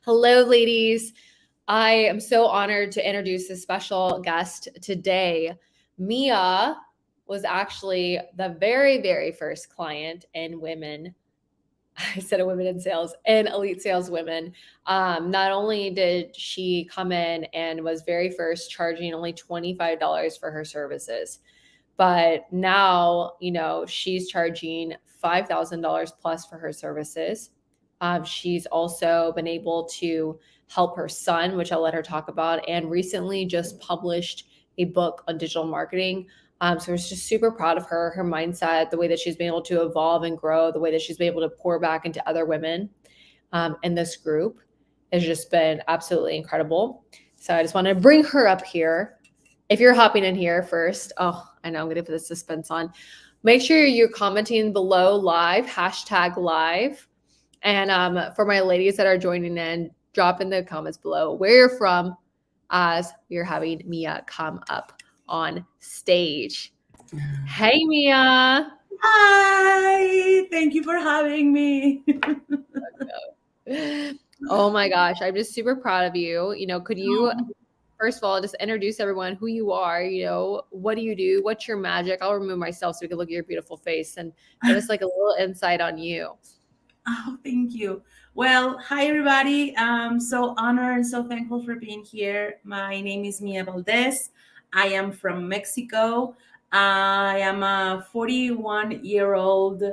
Hello, ladies. I am so honored to introduce a special guest today. Mia was actually the very first client in women. I said a women in sales and elite sales women. Not only did she come in and was very first charging only $25 for her services, but now, she's charging $5,000 plus for her services. She's also been able to help her son, which I'll let her talk about, and recently just published a book on digital marketing. So I was just super proud of her, her mindset, the way that she's been able to evolve and grow, the way that she's been able to pour back into other women in this group has just been absolutely incredible. So I just want to bring her up here. If you're hopping in here first, I know I'm going to put the suspense on. Make sure you're commenting below live, hashtag live. And for my ladies that are joining in, drop in the comments below where you're from as we're having Mia come up on stage. Hey, Mia. Hi, thank you for having me. Oh my gosh, I'm just super proud of you. Could you, Oh, first of all, just introduce everyone who you are? What do you do? What's your magic? I'll remove myself so we can look at your beautiful face and give us like a little insight on you. thank you. Well, hi everybody. I'm so honored and so thankful for being here. My name is Mia Valdez. I am from Mexico. I am a 41-year-old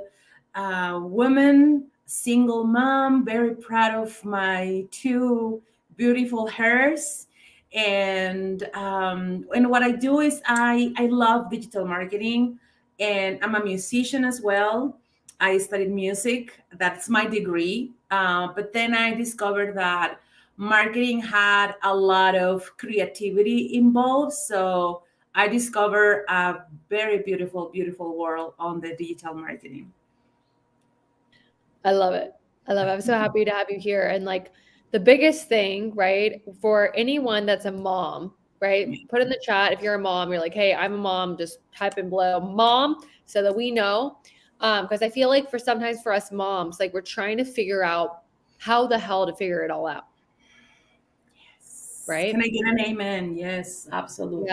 woman, single mom, very proud of my two beautiful hairs. And what I do is I love digital marketing, and I'm a musician as well. I studied music. That's my degree. But then I discovered that marketing had a lot of creativity involved. So I discovered a very beautiful world on the digital marketing. I love it. I love it. I'm so happy to have you here. And like the biggest thing, right, for anyone that's a mom, right? Put in the chat if you're a mom, you're like, hey, I'm a mom, just type in below mom so that we know. Because I feel like sometimes for us moms, like we're trying to figure out how the hell to figure it all out, Can right? I get an amen? Yes, Yeah. absolutely.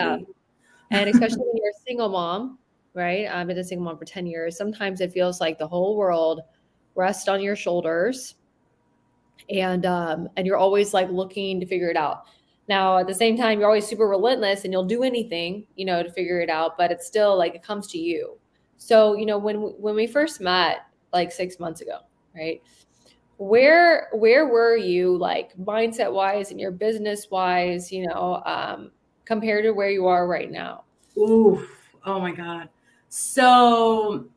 And especially when you're a single mom, right? I've been a single mom for 10 years. Sometimes it feels like the whole world rests on your shoulders and you're always like looking to figure it out. Now, at the same time, you're always super relentless and you'll do anything, to figure it out, but it's still like it comes to you. So, when we first met like 6 months ago, right? Where were you like mindset wise and your business wise, compared to where you are right now? Oof. Oh my God. So,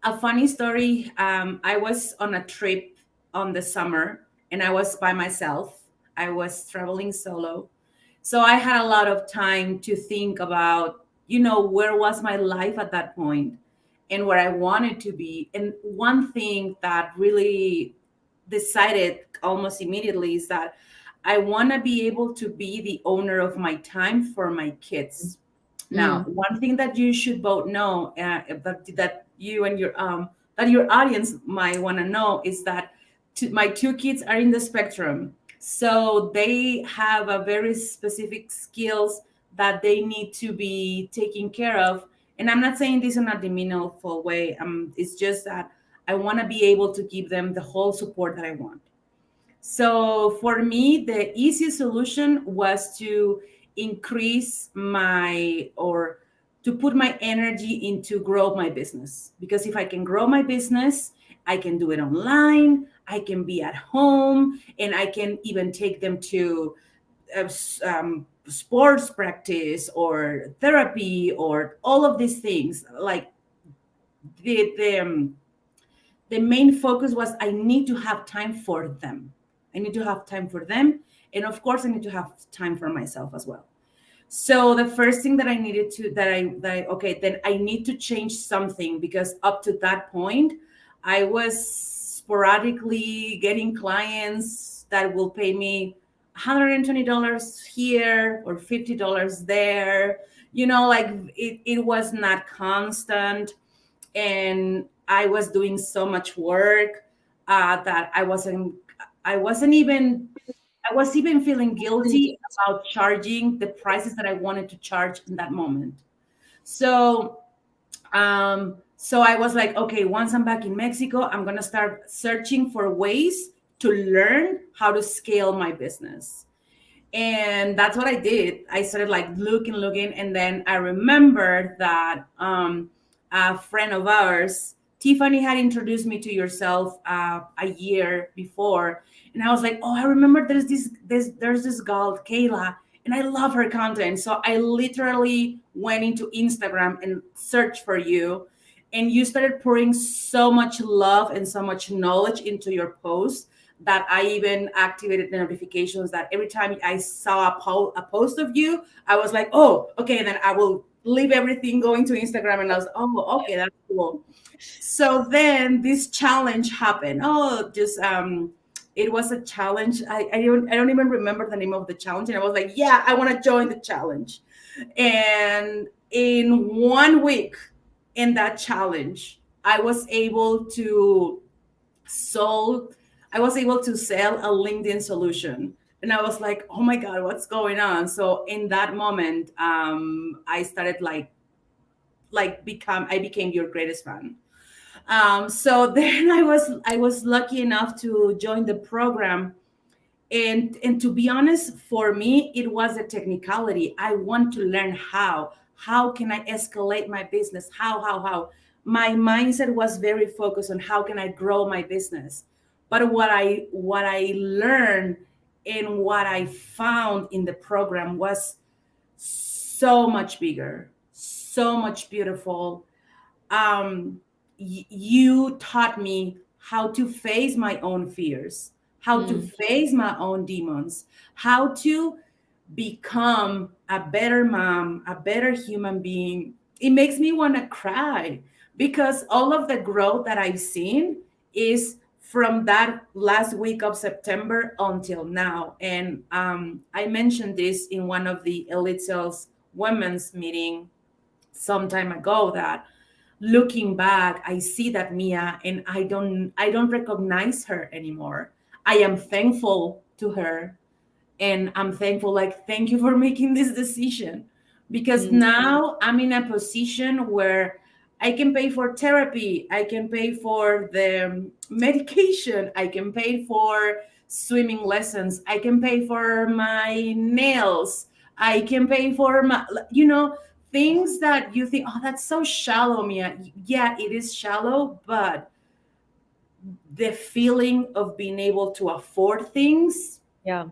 a funny story. I was on a trip on the summer and I was by myself. I was traveling solo. So I had a lot of time to think about, where was my life at that point and where I wanted to be. And one thing that really decided almost immediately is that I want to be able to be the owner of my time for my kids. Now, Mm, one thing that you should both know, that you and your audience might want to know is that my two kids are in the spectrum, so they have a very specific skills that they need to be taken care of. And I'm not saying this in a demeaningful way. It's just that I want to be able to give them the whole support that I want. So for me, the easy solution was to increase my or to put my energy into grow my business, because if I can grow my business, I can do it online, I can be at home, and I can even take them to sports practice or therapy or all of these things. Like the main focus was I need to have time for them. I need to have time for them. And of course, I need to have time for myself as well. So the first thing that I needed to, okay, then I need to change something, because up to that point, I was sporadically getting clients that will pay me $120 here or $50 there. Like it was not constant, and I was doing so much work that I wasn't even. I was even feeling guilty about charging the prices that I wanted to charge in that moment. So so I was like, okay, once I'm back in Mexico, I'm gonna start searching for ways to learn how to scale my business. And that's what I did. I started like looking, and then I remembered that a friend of ours, Tiffany, had introduced me to yourself a year before, and I was like, oh, I remember there's this girl Kayla, and I love her content. So I literally went into Instagram and searched for you, and you started pouring so much love and so much knowledge into your posts that I even activated the notifications that every time I saw a post of you, I was like, oh, okay, then I will leave everything going to Instagram. And I was, oh, okay, that's cool. So then this challenge happened. Oh, just it was a challenge. I don't even remember the name of the challenge. And I was like, yeah, I want to join the challenge. And in 1 week in that challenge, I was able to sold I was able to sell a LinkedIn solution. And I was like, oh my God, what's going on? So in that moment, I started I became your greatest fan. So then I was lucky enough to join the program. And to be honest, for me, it was a technicality. I want to learn how can I escalate my business? How my mindset was very focused on how can I grow my business. But what I learned and what I found in the program was so much bigger, so much beautiful. You taught me how to face my own fears, how to Mm. face my own demons, how to become a better mom, a better human being. It makes me want to cry because all of the growth that I've seen is from that last week of September until now. And I mentioned this in one of the Elite Sales Women's meeting some time ago that looking back, I see that Mia, and I don't recognize her anymore. I am thankful to her, and I'm thankful, like, thank you for making this decision, because Mm. now I'm in a position where I can pay for therapy, I can pay for the medication, I can pay for swimming lessons, I can pay for my nails, I can pay for my, things that you think, oh, that's so shallow, Mia. Yeah, it is shallow, but the feeling of being able to afford things, Yeah.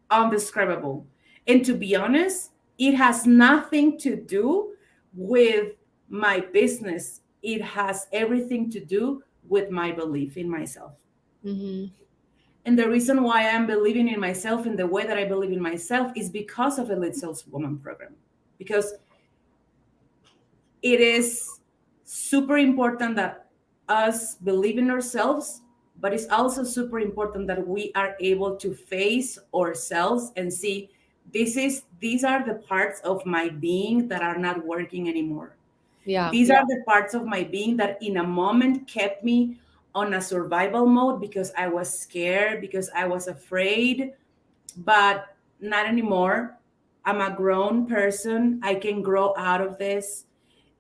undescribable. And to be honest, it has nothing to do with my business. It has everything to do with my belief in myself. Hmm. And the reason why I'm believing in myself in the way that I believe in myself is because of Elite Saleswoman program. Because it is super important that us believe in ourselves, but it's also super important that we are able to face ourselves and see these are the parts of my being that are not working anymore. Yeah. These are the parts of my being that in a moment kept me on a survival mode because I was scared, because I was afraid, but not anymore. I'm a grown person. I can grow out of this.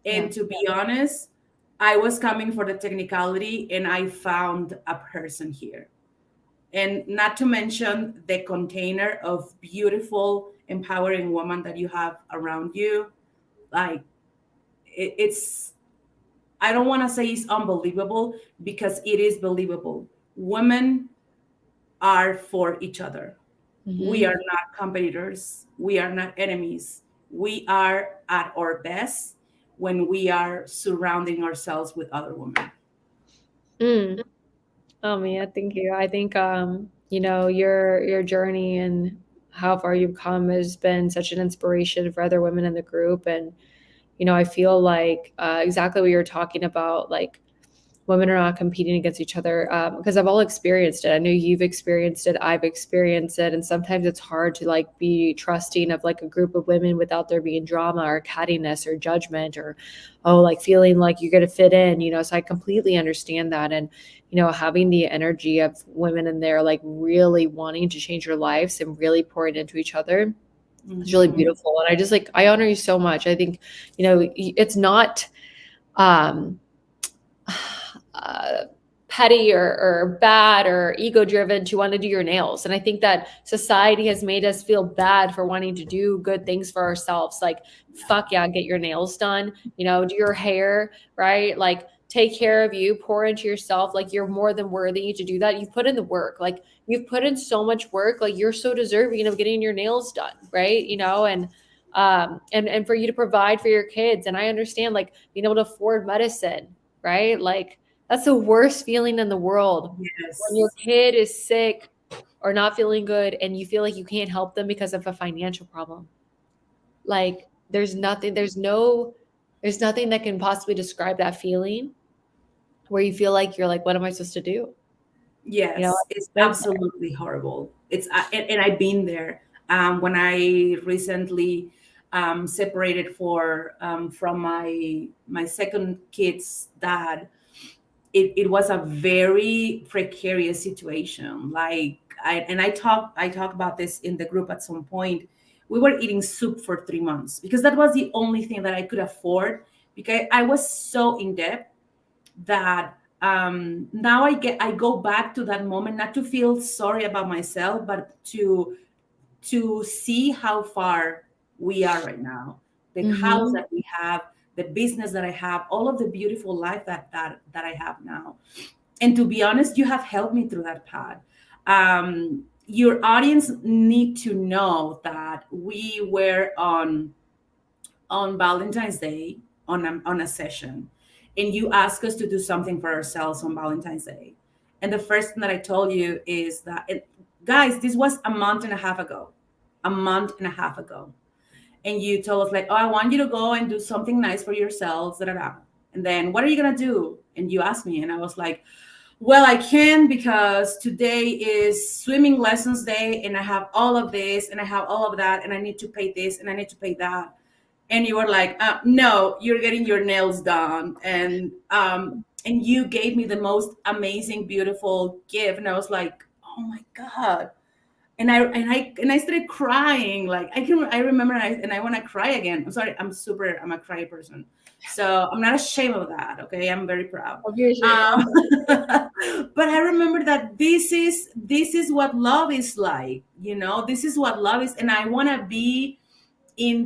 Yeah. And to be honest, I was coming for the technicality and I found a person here. And not to mention the container of beautiful, empowering woman that you have around you. Like it's, I don't want to say it's unbelievable because it is believable. Women are for each other. We Hmm. are not competitors. We are not enemies. We are at our best when we are surrounding ourselves with other women. Mm. Oh man, thank you. I think your journey and how far you've come has been such an inspiration for other women in the group. And I feel like exactly what you're talking about, like women are not competing against each other, because I've all experienced it. I know you've experienced it. I've experienced it. And sometimes it's hard to like be trusting of like a group of women without there being drama or cattiness or judgment or, oh, like feeling like you're going to fit in, so I completely understand that. And, having the energy of women in there, like really wanting to change their lives and really pouring into each other. It's really beautiful. And I just like, I honor you so much. I think, it's not, um, petty or bad or ego driven to want to do your nails. And I think that society has made us feel bad for wanting to do good things for ourselves. Like, fuck yeah, get your nails done, do your hair, right? Like, take care of you, pour into yourself. Like, you're more than worthy to do that. You've put in the work. Like, you've put in so much work. Like, you're so deserving of getting your nails done, right? And for you to provide for your kids. And I understand, like, being able to afford medicine, right? Like, that's the worst feeling in the world. Yes. When your kid is sick or not feeling good and you feel like you can't help them because of a financial problem. Like, there's nothing that can possibly describe that feeling where you feel like you're like, what am I supposed to do? Yes, it's absolutely horrible. And I've been there. When I recently separated from my second kid's dad, it was a very precarious situation. Like I talk about this in the group at some point. We were eating soup for 3 months because that was the only thing that I could afford, because I was so in debt that now I go back to that moment, not to feel sorry about myself, but to see how far we are right now, the house that we have, the business that I have, all of the beautiful life that I have now. And to be honest, you have helped me through that path. Your audience need to know that we were on Valentine's Day on a session, and you asked us to do something for ourselves on Valentine's Day. And the first thing that I told you is that, guys, this was a month and a half ago. And you told us like, oh, I want you to go and do something nice for yourselves. Da, da, da. And then, what are you going to do? And you asked me, and I was like, well, I can, because today is swimming lessons day, and I have all of this, and I have all of that, and I need to pay this, and I need to pay that. And you were like, no, you're getting your nails done. And you gave me the most amazing, beautiful gift. And I was like, oh my God. And I started crying. Like I remember, and I want to cry again. I'm sorry. I'm a cry person. So I'm not ashamed of that. Okay. I'm very proud. But I remember that this is what love is like, this is what love is. And I want to be in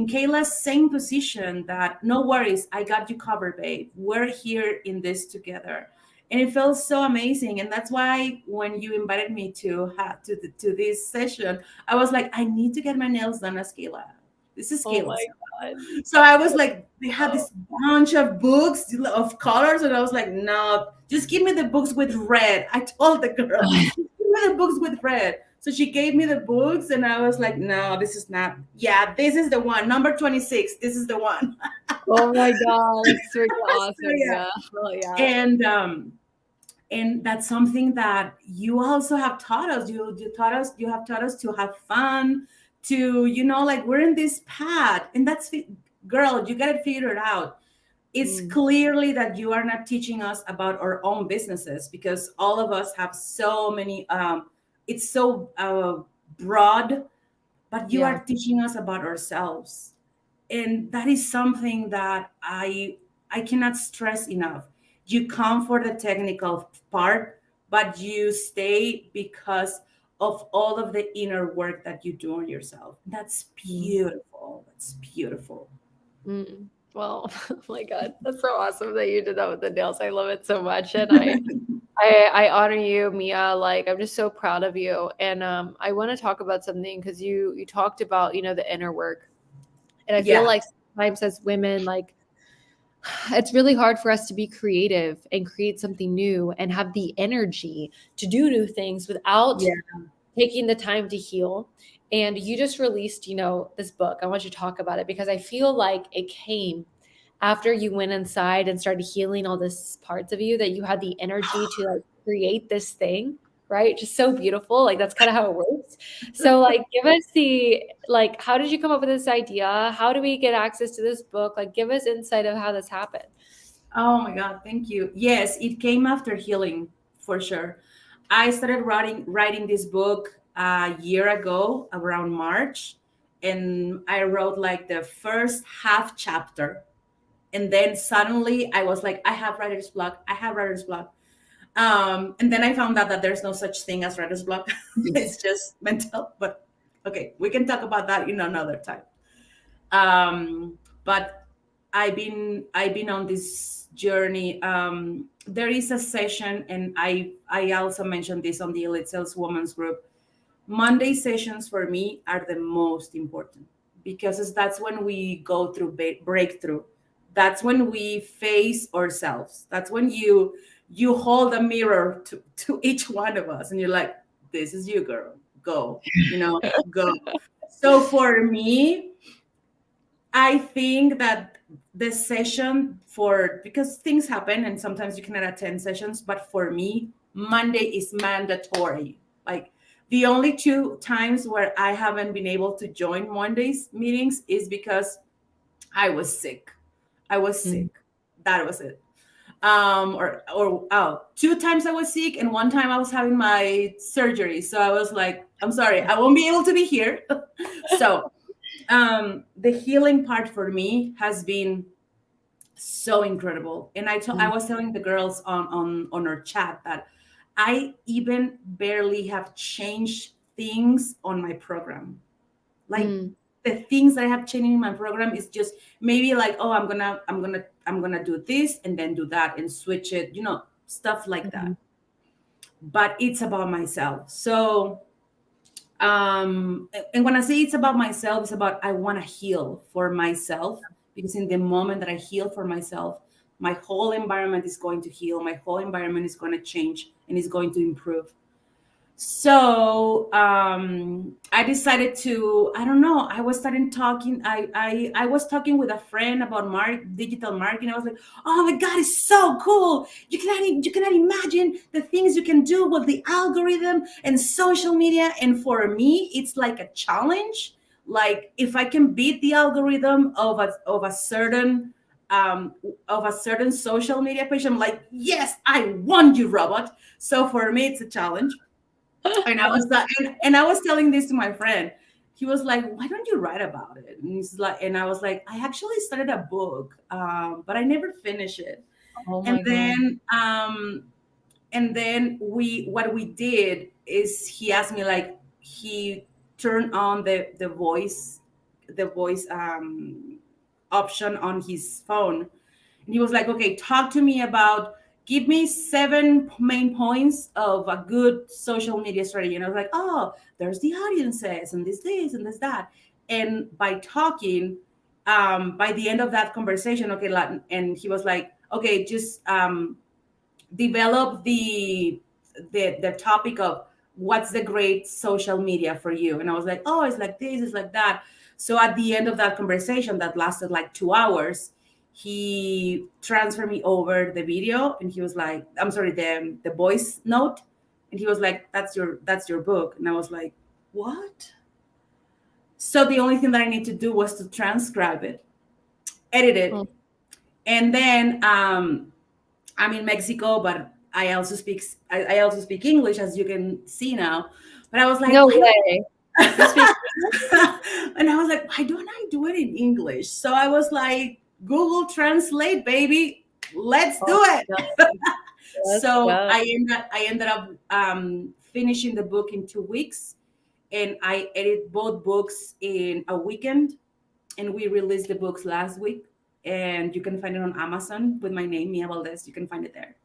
Kayla's same position, that no worries, I got you covered, babe. We're here in this together. And it felt so amazing. And that's why when you invited me to this session, I was like, I need to get my nails done as Kayla. This is Kayla. So I was like, they had this bunch of books of colors, and I was like, no, just give me the books with red. I told the girl, give me the books with red. So she gave me the books, and I was like, no, this is not. Yeah, this is the one. Number 26. This is the one. Oh my God, it's really awesome. So, yeah. Oh, yeah. And that's something that you also have taught us. You have taught us to have fun, to, like, we're in this path, and that's, girl, you got to figure it out. It's clearly that you are not teaching us about our own businesses, because all of us have so many, it's so broad, but you are teaching us about ourselves. And that is something that I cannot stress enough. You come for the technical part, but you stay because of all of the inner work that you do on yourself. That's beautiful. That's beautiful. Well, oh my God, that's so awesome that you did that with the nails. I love it so much. And I honor you, Mia. Like, I'm just so proud of you. And I want to talk about something, because you talked about, the inner work. And I feel like sometimes as women, like, it's really hard for us to be creative and create something new and have the energy to do new things without taking the time to heal. And you just released, this book. I want you to talk about it, because I feel like it came after you went inside and started healing all these parts of you, that you had the energy to like create this thing, right? Just so beautiful. Like that's kind of how it works. So like give us the like how did you come up with this idea? How do we get access to this book? Like give us insight of how this happened. Oh my God, thank you. Yes, it came after healing for sure. I started writing this book a year ago around March, and I wrote like the first half chapter, and then suddenly I was like, I have writer's block. I have writer's block. And then I found out that there's no such thing as writer's block. It's just mental. But okay, we can talk about that in another time. But I've been on this journey. There is a session, and I also mentioned this on the Elite Sales Women's group. Monday sessions for me are the most important because that's when we go through breakthrough. That's when we face ourselves. That's when you hold a mirror to each one of us, and you're like, "This is you, girl. Go, go." So for me, I think that the session because things happen and sometimes you cannot attend sessions, but for me, Monday is mandatory. Like the only two times where I haven't been able to join Monday's meetings is because I was sick. I was sick. That was it. Two times I was sick and one time I was having my surgery. So I was like, I'm sorry, I won't be able to be here. So the healing part for me has been so incredible. And I was telling the girls on our chat that I even barely have changed things on my program. Like the things that I have changed in my program is just maybe like, oh, I'm gonna do this and then do that and switch it, stuff like that. But it's about myself. So and when I say it's about myself, it's about I want to heal for myself, because in the moment that I heal for myself, my whole environment is going to heal, my whole environment is going to change and is going to improve. So I decided to, I don't know, I was starting talking, I was talking with a friend about digital marketing. I was like, oh my God, it's so cool. You cannot imagine the things you can do with the algorithm and social media. And for me, it's like a challenge. Like if I can beat the algorithm of a certain social media page, I'm like, yes, I won, you robot. So for me, it's a challenge. And I was telling this to my friend. He was like, "Why don't you write about it?" And I was like, "I actually started a book, but I never finished it." Oh And my God. then what we did is he asked me, like, he turned on the voice option on his phone, and he was like, "Okay, talk to me about, give me 7 main points of a good social media strategy." And I was like, "Oh, there's the audiences and this and this that." And by talking, by the end of that conversation, okay, and he was like, "Okay, just develop the topic of what's the great social media for you." And I was like, "Oh, it's like this, it's like that." So at the end of that conversation that lasted like 2 hours, he transferred me over the video, and he was like, I'm sorry, the voice note, and he was like, that's your book. And I was like, what? So the only thing that I need to do was to transcribe it, edit it, and then I'm in Mexico, but I also speak English, as you can see now. But I was like, No way. and I was like, why don't I do it in English? So I was like, Google Translate, baby, let's do it. So I ended up finishing the book in 2 weeks, and I edited both books in a weekend, and we released the books last week. And you can find it on Amazon with my name, Mia Valdez. You can find it there.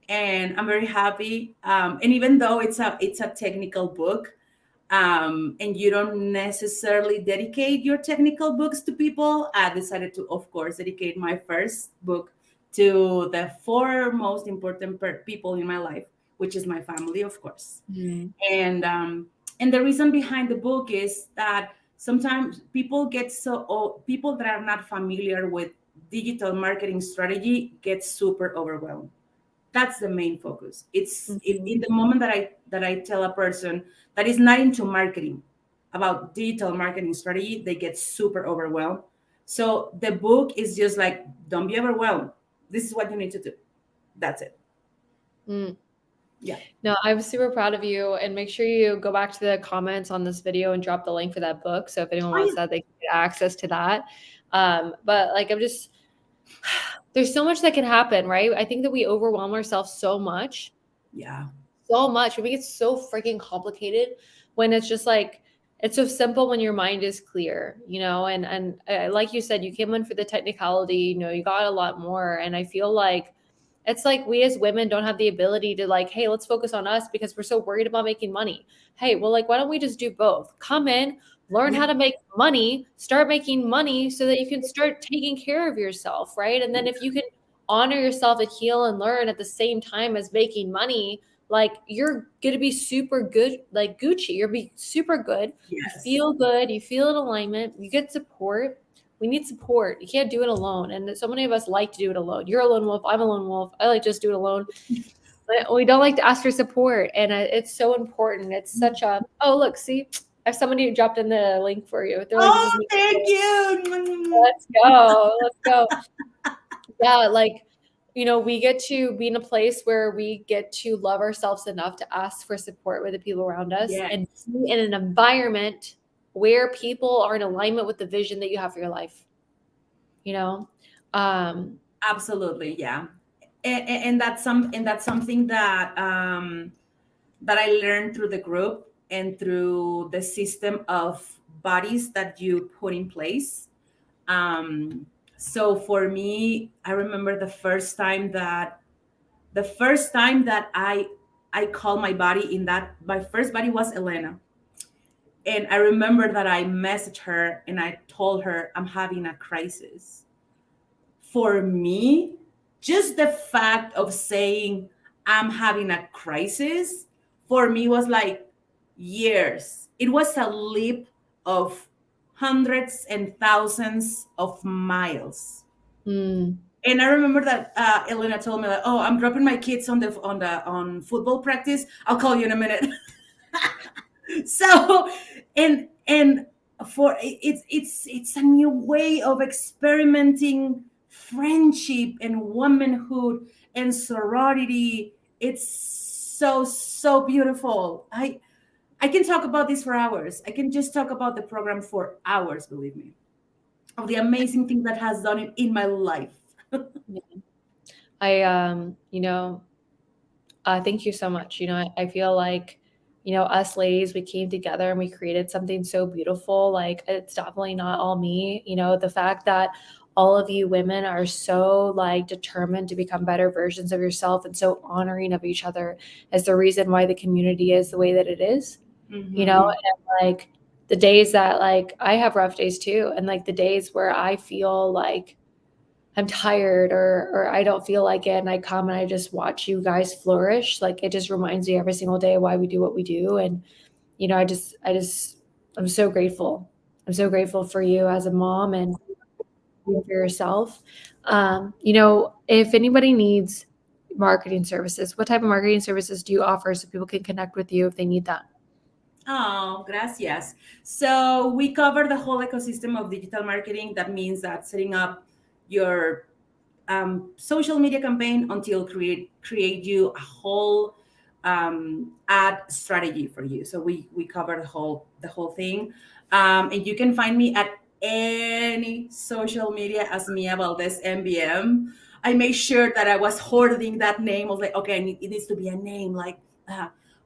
And I'm very happy. And even though it's a technical book, and you don't necessarily dedicate your technical books to people, I decided to, of course, dedicate my first book to the 4 most important people in my life, which is my family, of course. And the reason behind the book is that sometimes people that are not familiar with digital marketing strategy gets super overwhelmed. That's the main focus. It's in the moment that I tell a person that is not into marketing about digital marketing strategy, they get super overwhelmed. So the book is just like, don't be overwhelmed. This is what you need to do. That's it. Mm. Yeah. No, I'm super proud of you. And make sure you go back to the comments on this video and drop the link for that book. So if anyone Oh, wants yeah. that, they can get access to that. But like, there's so much that can happen, right? I think that we overwhelm ourselves so much. Yeah. So much. We make it so freaking complicated when it's just like, it's so simple when your mind is clear, and like you said, you came in for the technicality, you got a lot more. And I feel like it's like we as women don't have the ability to like, hey, let's focus on us because we're so worried about making money. Hey, well, like, why don't we just do both? Come in, learn how Yeah. to make money, start making money so that you can start taking care of yourself, right? And then if you can honor yourself and heal and learn at the same time as making money, like you're gonna be super good, like Gucci. You're be super good. You Yes. feel good. You feel in alignment. You get support. We need support. You can't do it alone. And so many of us like to do it alone. You're a lone wolf. I'm a lone wolf. I like to just do it alone. But we don't like to ask for support, and it's so important. It's such a look, see, I have somebody who dropped in the link for you. They're like, this is Oh, me. thank you. Let's go. Let's go. Yeah, like, we get to be in a place where we get to love ourselves enough to ask for support with the people around us Yes. and be in an environment where people are in alignment with the vision that you have for your life. You know? Absolutely. Yeah. And that's something that I learned through the group and through the system of bodies that you put in place. So for me, I remember the first time that I called my body in that. My first body was Elena, and I remember that I messaged her and I told her I'm having a crisis. For me, just the fact of saying I'm having a crisis for me was like years. It was a leap of hundreds and thousands of miles. Mm, And I remember that Elena told me like, "Oh, I'm dropping my kids on football practice. I'll call you in a minute." So, and for it's a new way of experimenting friendship and womanhood and sorority. It's so beautiful. I can talk about this for hours. I can just talk about the program for hours, believe me, of the amazing thing that has done it in my life. yeah. I thank you so much. I feel like, us ladies, we came together and we created something so beautiful. Like, it's definitely not all me. The fact that all of you women are so like determined to become better versions of yourself and so honoring of each other is the reason why the community is the way that it is. Mhm. And like the days that like I have rough days too, and like the days where I feel like I'm tired or I don't feel like it, and I come and I just watch you guys flourish. Like, it just reminds me every single day why we do what we do. And I'm so grateful. I'm so grateful for you as a mom and for yourself. If anybody needs marketing services, what type of marketing services do you offer so people can connect with you if they need that? Oh, gracias. So we cover the whole ecosystem of digital marketing. That means that setting up your social media campaign until create you a whole ad strategy for you. So we cover the whole thing, and you can find me at any social media as Mia Valdez MBM. I made sure that I was hoarding that name. I was like, okay, it needs to be a name like.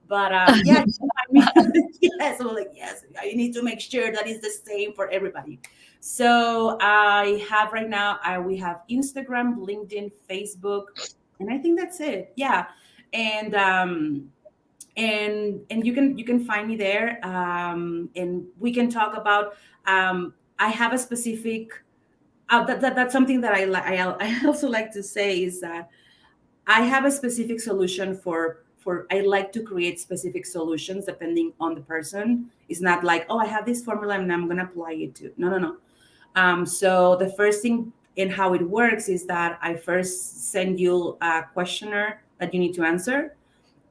But yeah, you can find me. Yes, I was like, yes, I need to make sure that is the same for everybody. So I have right now, we have Instagram, LinkedIn, Facebook, and I think that's it. Yeah, and and you can find me there, and we can talk about. I have a specific. That's something that I also like to say is that I have a specific solution for I like to create specific solutions depending on the person. It's not like, oh, I have this formula and I'm gonna apply it to. No, no, no. So the first thing And how it works is that I first send you a questionnaire that you need to answer.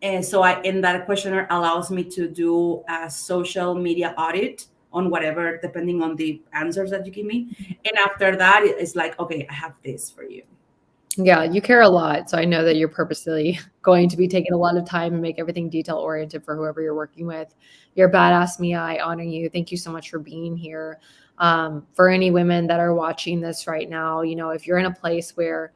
And so in that questionnaire allows me to do a social media audit on whatever, depending on the answers that you give me. And after that, it's like, okay, I have this for you. Yeah, you care a lot. So I know that you're purposely going to be taking a lot of time and make everything detail oriented for whoever you're working with. You're badass, Mia. I honor you. Thank you so much for being here. For any women that are watching this right now, if you're in a place where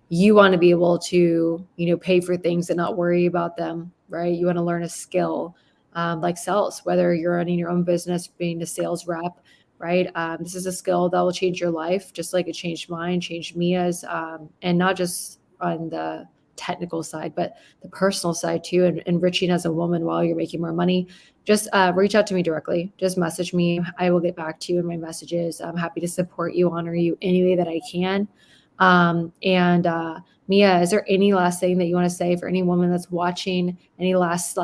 you want to be able to, pay for things and not worry about them, right? You want to learn a skill like sales, whether you're running your own business, being a sales rep, right? This is a skill that will change your life, just like it changed mine, changed Mia's, and not just on the technical side, but the personal side too, and enriching as a woman while you're making more money. Just reach out to me directly. Just message me. I will get back to you in my messages. I'm happy to support you, honor you any way that I can. Mia, is there any last thing that you want to say for any woman that's watching? Any last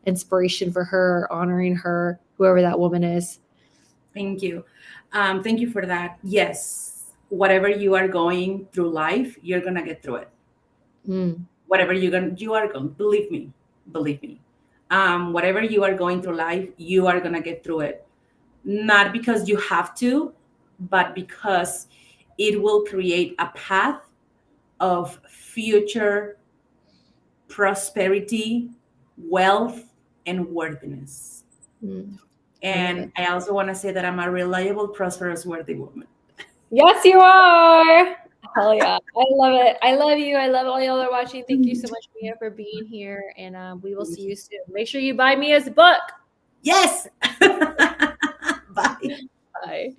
inspiration for her, honoring her, whoever that woman is? Thank you. Thank you for that. Yes, whatever you are going through life, you're gonna get through it. Whatever you are going, believe me. Whatever you are going through life, you are gonna get through it. Not because you have to, but because it will create a path of future prosperity, wealth, and worthiness. And I also want to say that I'm a reliable, prosperous, worthy woman. Yes, you are. Hell yeah. I love it. I love you. I love all y'all that are watching. Thank you so much, Mia, for being here. And we will see you soon. Make sure you buy Mia's book. Yes. Bye. Bye.